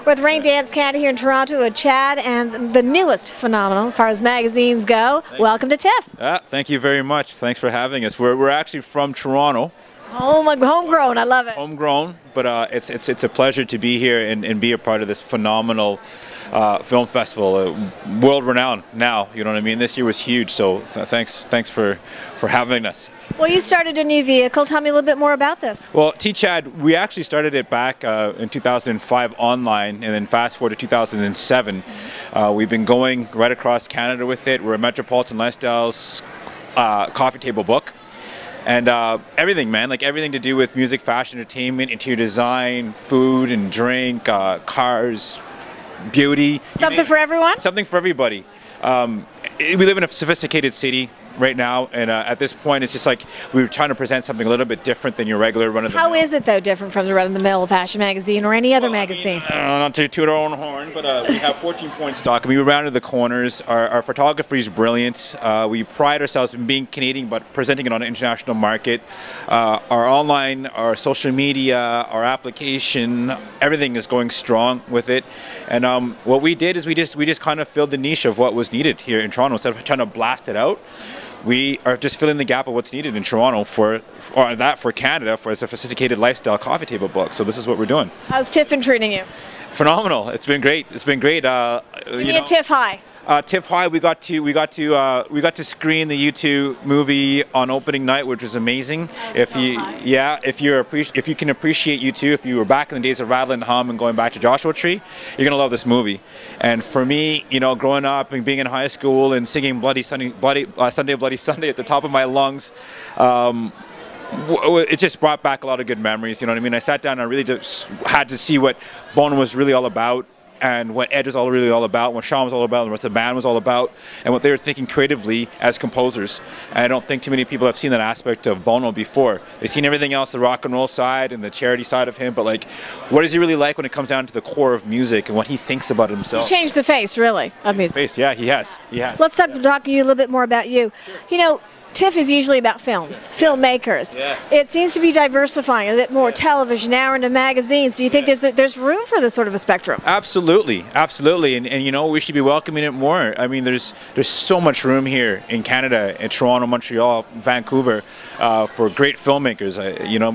with Raindance Canada here in Toronto with Chad and the newest phenomenon as far as magazines go. Welcome to TIFF. Thank you very much. Thanks for having us. We're actually from Toronto. Homegrown, I love it. Homegrown, but it's a pleasure to be here and be a part of this phenomenal film festival, world renowned now. You know what I mean? This year was huge, so thanks for having us. Well, you started a new vehicle. Tell me a little bit more about this. Well, Chad, we actually started it back in 2005 online, and then fast forward to 2007. We've been going right across Canada with it. We're a Metropolitan Lifestyles coffee table book. And everything, man, like everything to do with music, fashion, entertainment, interior design, food and drink, cars, beauty. Something for everyone? Something for everybody. We live in a sophisticated city right now, and at this point it's just like we were trying to present something a little bit different than your regular run-of-the-mill. How is it, though, different from the run-of-the-mill fashion magazine or any other magazine? Not to toot our own horn, but we have 14-point stock. I mean, we rounded the corners. Our photography is brilliant. We pride ourselves in being Canadian, but presenting it on an international market. Our online, our social media, our application, everything is going strong with it. And what we did is we just kind of filled the niche of what was needed here in Toronto. Instead of trying to blast it out, we are just filling the gap of what's needed in Toronto for Canada for a sophisticated lifestyle coffee table book. So this is what we're doing. How's TIFF been treating you? Phenomenal. It's been great. It's been great. Give me a TIFF high. TIFF high. We got to screen the U2 movie on opening night, which was amazing. If you can appreciate U2, if you were back in the days of Rattle and Hum and going back to Joshua Tree, you're gonna love this movie. And for me, growing up and being in high school and singing Sunday Bloody Sunday at the top of my lungs, it just brought back a lot of good memories. You know what I mean? I sat down and I really just had to see what Bono was really all about, and what Ed was really all about, what Sean was all about, and what the band was all about, and what they were thinking creatively as composers. And I don't think too many people have seen that aspect of Bono before. They've seen everything else, the rock and roll side and the charity side of him, but like, what is he really like when it comes down to the core of music and what he thinks about himself? He's changed the face, really, of music. Face, yeah, he has. Let's talk to you a little bit more about you. Sure. TIFF is usually about films, filmmakers. Yeah. It seems to be diversifying a bit more, television, now into magazines. Do you think there's room for this sort of a spectrum? Absolutely, and we should be welcoming it more. I mean, there's so much room here in Canada, in Toronto, Montreal, Vancouver, for great filmmakers.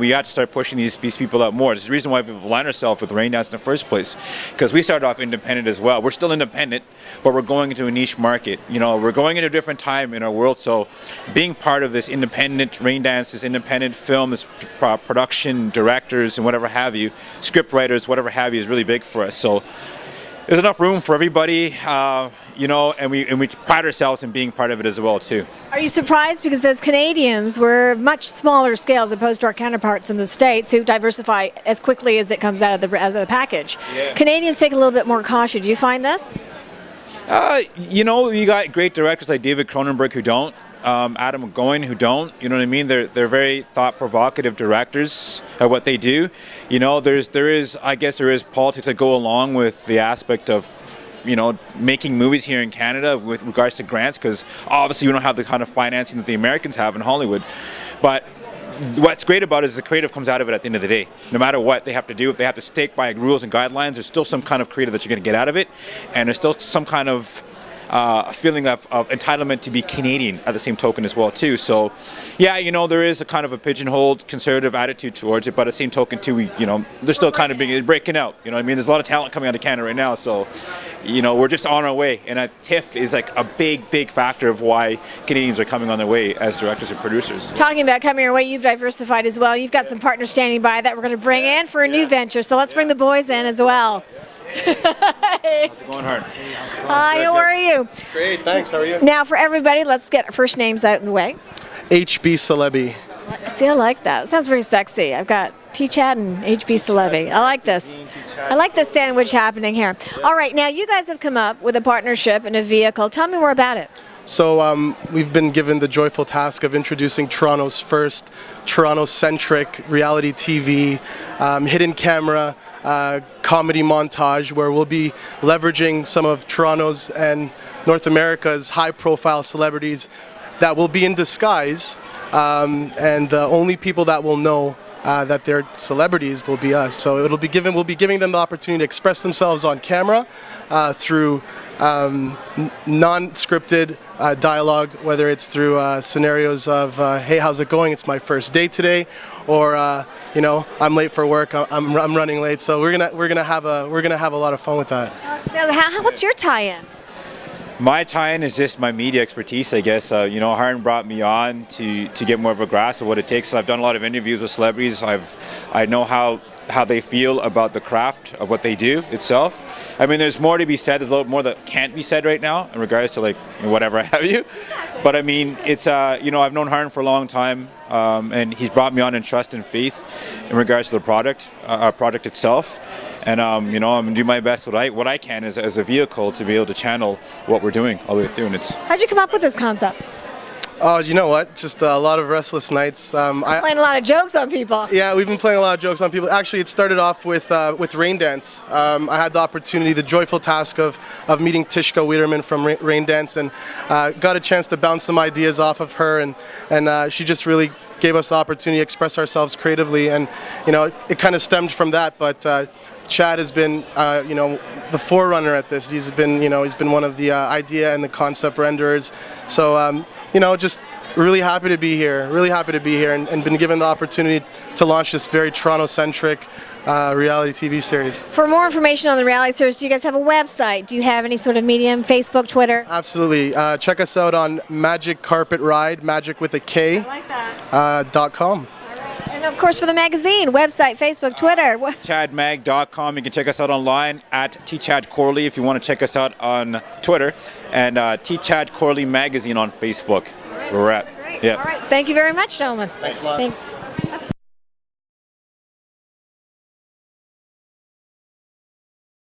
We got to start pushing these people out more. It's the reason why we've aligned ourselves with Raindance in the first place, because we started off independent as well. We're still independent, but we're going into a niche market. We're going into a different time in our world, so being part of this independent Raindance, this independent film, this production, directors, and whatever have you, script writers, whatever have you, is really big for us. So there's enough room for everybody, and we pride ourselves in being part of it as well too. Are you surprised? Because as Canadians, we're much smaller scale as opposed to our counterparts in the States who diversify as quickly as it comes out of the package. Yeah. Canadians take a little bit more caution. Do you find this? You got great directors like David Cronenberg who don't. Adam McGowan who don't, you know what I mean? They're very thought-provocative directors at what they do. There is politics that go along with the aspect of, making movies here in Canada with regards to grants, because obviously we don't have the kind of financing that the Americans have in Hollywood. But what's great about it is the creative comes out of it at the end of the day. No matter what they have to do, if they have to stick by rules and guidelines, there's still some kind of creative that you're going to get out of it, and there's still some kind of a feeling of entitlement to be Canadian at the same token as well too. So yeah, there is a kind of a pigeonholed conservative attitude towards it, but at the same token too, they're still kind of breaking out. There's a lot of talent coming out of Canada right now, so we're just on our way, and TIFF is like a big factor of why Canadians are coming on their way as directors and producers. Talking about coming your way, you've diversified as well. You've got some partners standing by that we're going to bring in for a new venture, so let's bring the boys in as well. How's it going, Hart? Hi, how are you? Great, thanks. How are you? Now, for everybody, let's get our first names out in the way. HB Celebi. See, I like that. It sounds very sexy. I've got T-Chat and HB Celebi. I like this. I like this sandwich happening here. All right, now you guys have come up with a partnership and a vehicle. Tell me more about it. So we've been given the joyful task of introducing Toronto's first Toronto-centric reality TV, hidden camera, comedy montage, where we'll be leveraging some of Toronto's and North America's high-profile celebrities that will be in disguise, and the only people that will know that they're celebrities will be us. So we'll be giving them the opportunity to express themselves on camera through non-scripted dialogue, whether it's through scenarios of hey, how's it going? It's my first day today, or I'm late for work. I'm running late. So we're gonna have a lot of fun with that. So what's your tie-in? My tie-in is just my media expertise, I guess. Harn brought me on to get more of a grasp of what it takes. I've done a lot of interviews with celebrities. I know how they feel about the craft of what they do itself. I mean, there's more to be said. There's a lot more that can't be said right now in regards to like whatever have you. But I mean, it's I've known Harn for a long time, and he's brought me on in trust and faith in regards to the product itself. And I'm gonna do my best what I can as a vehicle to be able to channel what we're doing all the way through. And how'd you come up with this concept? Oh, you know what? Just a lot of restless nights. Playing a lot of jokes on people. Yeah, we've been playing a lot of jokes on people. Actually, it started off with Raindance. I had the opportunity, the joyful task of meeting Tishka Wiederman from Raindance, and got a chance to bounce some ideas off of her, and she just really gave us the opportunity to express ourselves creatively, and it kind of stemmed from that. But Chad has been, the forerunner at this. He's been one of the idea and the concept renderers. So, just really happy to be here. Really happy to be here, and been given the opportunity to launch this very Toronto-centric reality TV series. For more information on the reality series, do you guys have a website? Do you have any sort of medium? Facebook, Twitter? Absolutely. Check us out on Magic Carpet Ride, magic with a K. I like that. .com. And of course, for the magazine, website, Facebook, Twitter. ChadMag.com. You can check us out online at TChadCorley if you want to check us out on Twitter, and TChadCorley Magazine on Facebook. Where we're at. Yeah. All right. Thank you very much, gentlemen. Thanks a lot. Thanks.